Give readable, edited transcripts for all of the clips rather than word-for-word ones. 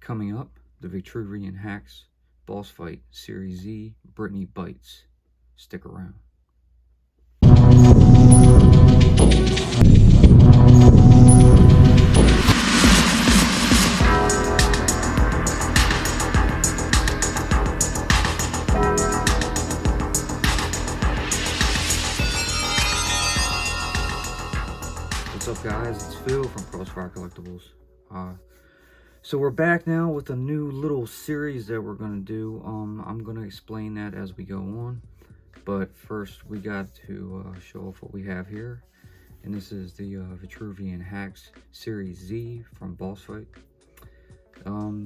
Coming up, the Vitruvian H.A.C.K.S boss fight Series Z BRITANNE BYTES. Stick around. What's up, guys? It's Phil from Crossfire Collectibles. So we're back now with a new little series that we're gonna do. I'm gonna explain that as we go on, but first we got to show off what we have here, and this is the Vitruvian H.A.C.K.S Series Z from Boss Fight.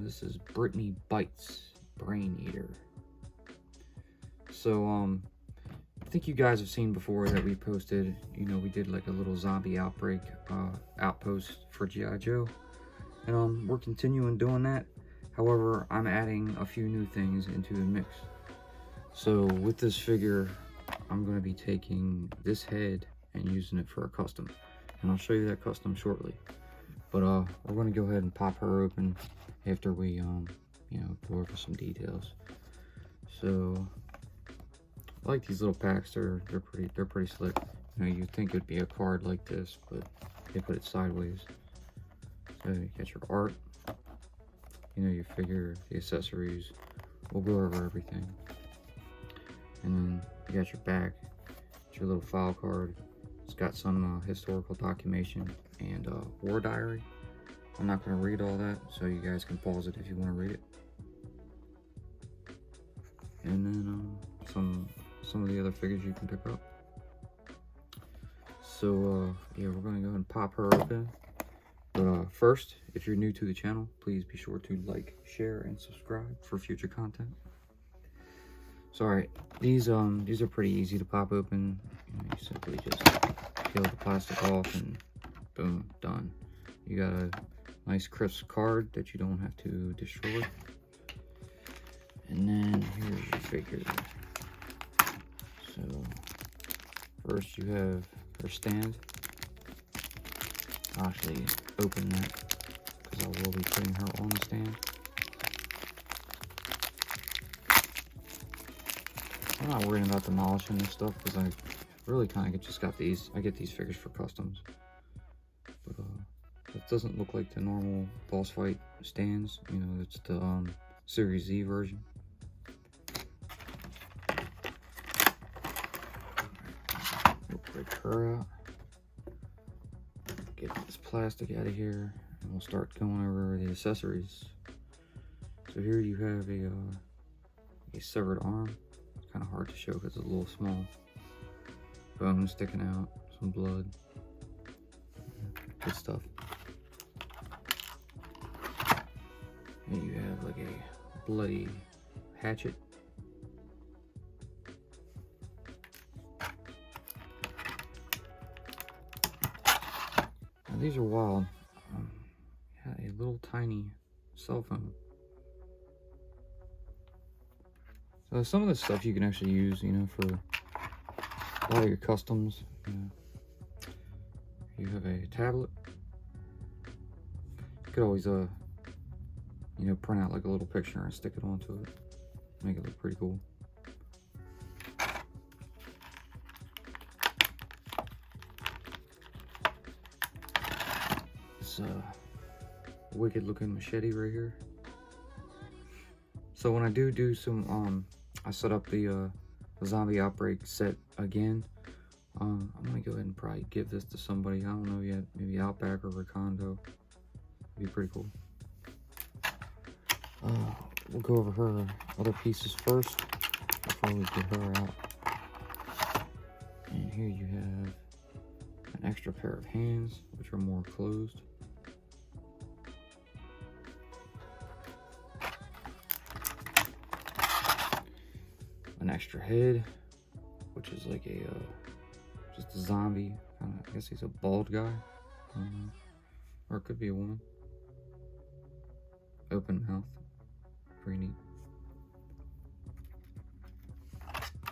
This is BRITANNE BYTES Brain Eater. So I think you guys have seen before that we posted, we did like a little zombie outbreak outpost for G.I. Joe. And we're continuing doing that. However, I'm adding a few new things into the mix. So with this figure, I'm going to be taking this head and using it for a custom. And I'll show you that custom shortly. But we're going to go ahead and pop her open after we, go over some details. So I like these little packs. They're pretty slick. You'd think it'd be a card like this, but they put it sideways. So you got your art, your figure, the accessories. We'll go over everything. And then you got your back, your little file card. It's got some historical documentation and war diary. I'm not going to read all that, so you guys can pause it if you want to read it. And then some of the other figures you can pick up. So yeah, we're going to go ahead and pop her open. But first, if you're new to the channel, please be sure to like, share, and subscribe for future content. So alright, these are pretty easy to pop open. You simply just peel the plastic off and boom, done. You got a nice crisp card that you don't have to destroy. And then here's your figure. So first you have her stand. I'll actually open that because I will be putting her on the stand. I'm not worrying about demolishing this stuff because I really kind of just got these. I get these figures for customs. But it doesn't look like the normal boss fight stands. It's the Series Z version. We'll break her out. Get this plastic out of here, and we'll start going over the accessories. So here you have a severed arm. It's kind of hard to show because it's a little small. Bone sticking out, some blood. Good stuff. And you have like a bloody hatchet. Now these are wild. A little tiny cell phone. So some of this stuff you can actually use, for a lot of your customs. You have a tablet. You could always, print out like a little picture and stick it onto it. Make it look pretty cool. It's wicked looking machete right here. So when I do some I set up the zombie outbreak set again, I'm gonna go ahead and probably give this to somebody. I don't know yet, maybe Outback or Recondo. It'd be pretty cool. We'll go over her other pieces first before we get her out. And here you have an extra pair of hands, which are more closed. An extra head, which is like just a zombie. I guess he's a bald guy. Or it could be a woman. Open mouth. Pretty neat.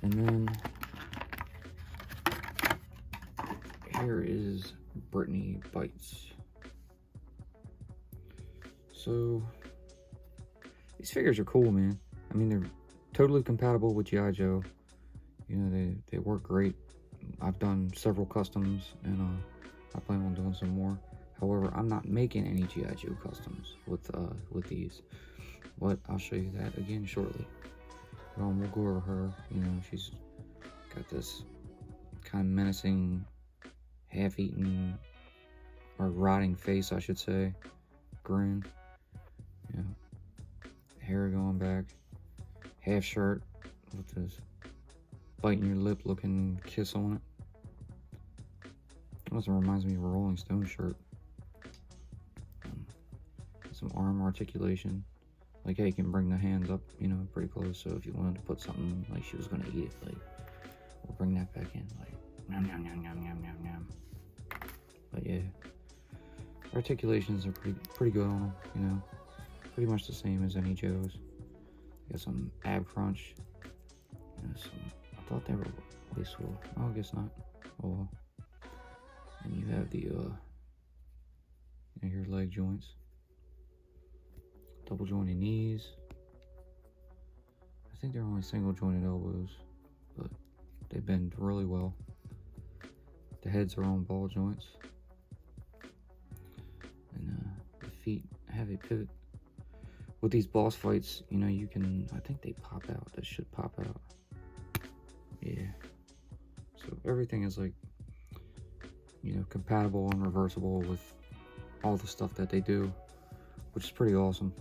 And then here is BRITANNE BYTES. So these figures are cool, man. I mean, they're totally compatible with G.I. Joe. You know, they work great. I've done several customs, and I plan on doing some more. However, I'm not making any G.I. Joe customs with these, but I'll show you that again shortly. We'll go over her. You know, she's got this kind of menacing, half-eaten, or rotting face, I should say, grin. You know, hair going back, half shirt with this biting your lip looking kiss on it. Also reminds me of a Rolling Stone shirt. Some arm articulation. Like, hey, you can bring the hands up, you know, pretty close. So if you wanted to put something like she was gonna eat it, like, we'll bring that back in, like, nom nom nom nom nom nom nom. But yeah, articulations are pretty good on them, you know, pretty much the same as any Joes. Got some ab crunch. You know, I thought they were wasteful. Oh, I guess not. Oh well. And you have the you know, your leg joints. Double jointed knees. I think they're only single jointed elbows, but they bend really well. The heads are on ball joints. And the feet have a pivot. With these boss fights, you know, you can, I think they pop out. That should pop out. Yeah. So everything is like, you know, compatible and reversible with all the stuff that they do, which is pretty awesome.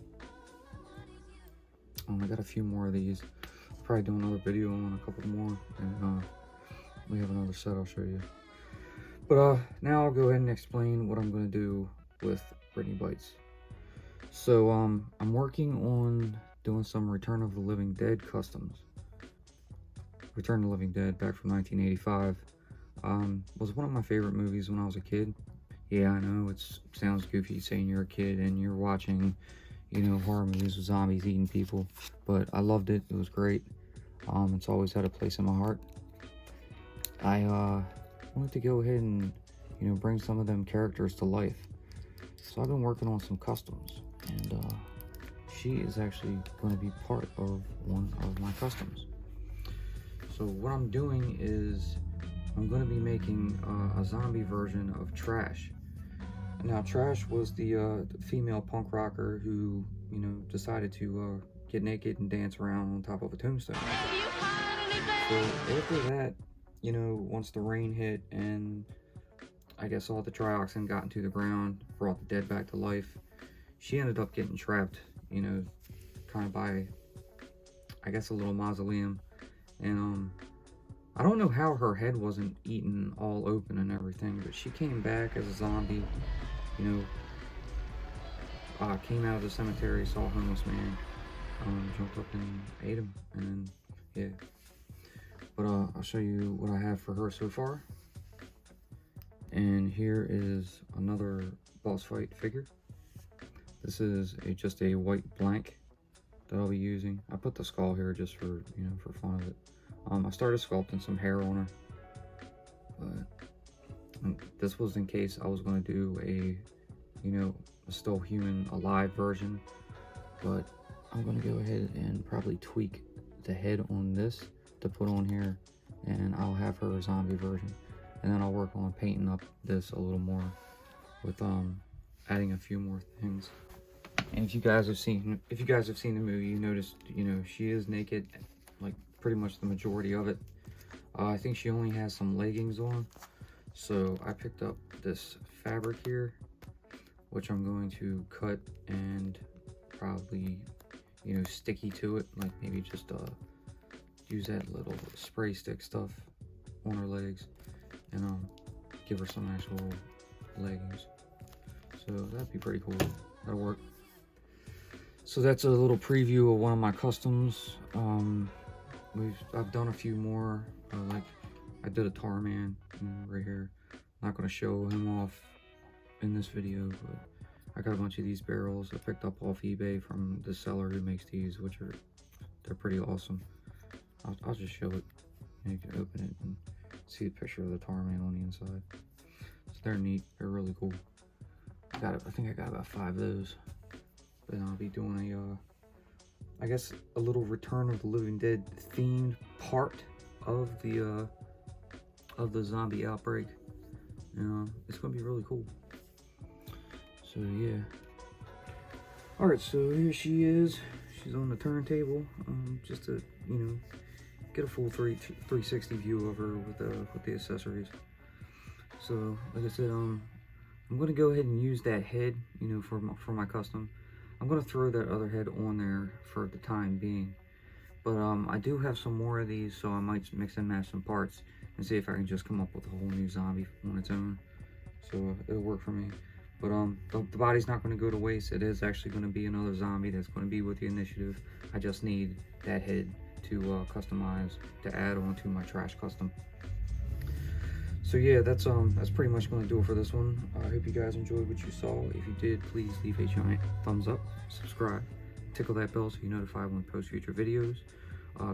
I got a few more of these. I'll probably do another video on a couple more, and we have another set I'll show you. But now I'll go ahead and explain what I'm going to do with Brittany Bytes. So I'm working on doing some Return of the Living Dead customs. Return of the Living Dead, back from 1985, was one of my favorite movies when I was a kid. Yeah, I know it sounds goofy saying you're a kid and you're watching, you know, horror movies with zombies eating people, but I loved it. It was great. It's always had a place in my heart. I wanted to go ahead and, you know, bring some of them characters to life. So I've been working on some customs, and she is actually going to be part of one of my customs. So what I'm doing is I'm going to be making a zombie version of Trash. Now, Trash was the female punk rocker who, you know, decided to get naked and dance around on top of a tombstone. So after that, you know, once the rain hit and I guess all the trioxin got into the ground, brought the dead back to life, she ended up getting trapped, you know, kind of by, I guess, a little mausoleum. And I don't know how her head wasn't eaten all open and everything, but she came back as a zombie, you know, came out of the cemetery, saw a homeless man, jumped up and ate him, and then, yeah. But I'll show you what I have for her so far. And here is another boss fight figure. This is just a white blank that I'll be using. I put the skull here just for, you know, for fun of it. I started sculpting some hair on her, but this was in case I was going to do a, you know, a still human alive version, but I'm going to go ahead and probably tweak the head on this to put on here, and I'll have her a zombie version, and then I'll work on painting up this a little more with adding a few more things. And if you guys have seen the movie, you noticed, you know, she is naked, like pretty much the majority of it. I think she only has some leggings on, so I picked up this fabric here, which I'm going to cut and probably, you know, sticky to it, like maybe just use that little spray stick stuff on her legs, and give her some actual leggings. So that'd be pretty cool. That'll work. So that's a little preview of one of my customs. I've done a few more. Like I did a tar man, you know, right here. Not gonna show him off in this video, but I got a bunch of these barrels I picked up off eBay from the seller who makes these, they're pretty awesome. I'll just show it. You can open it and see the picture of the tar man on the inside. So they're neat. They're really cool. I think I got about 5 of those. Then I'll be doing I guess, a little Return of the Living Dead themed part of the zombie outbreak. It's gonna be really cool. So yeah. All right, so here she is. She's on the turntable, just to, you know, get a full 360 view of her with the accessories. So, like I said, I'm gonna go ahead and use that head, you know, for my custom. I'm gonna throw that other head on there for the time being. But I do have some more of these, so I might mix and match some parts and see if I can just come up with a whole new zombie on its own. So it'll work for me. But the body's not going to go to waste. It is actually going to be another zombie that's going to be with the initiative. I just need that head to customize, to add on to my trash custom. So yeah, that's pretty much going to do it for this one. I hope you guys enjoyed what you saw. If you did, please leave a giant thumbs up, subscribe, tickle that bell so you're notified when we post future videos.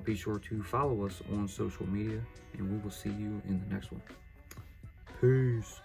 Be sure to follow us on social media, and we will see you in the next one. Peace.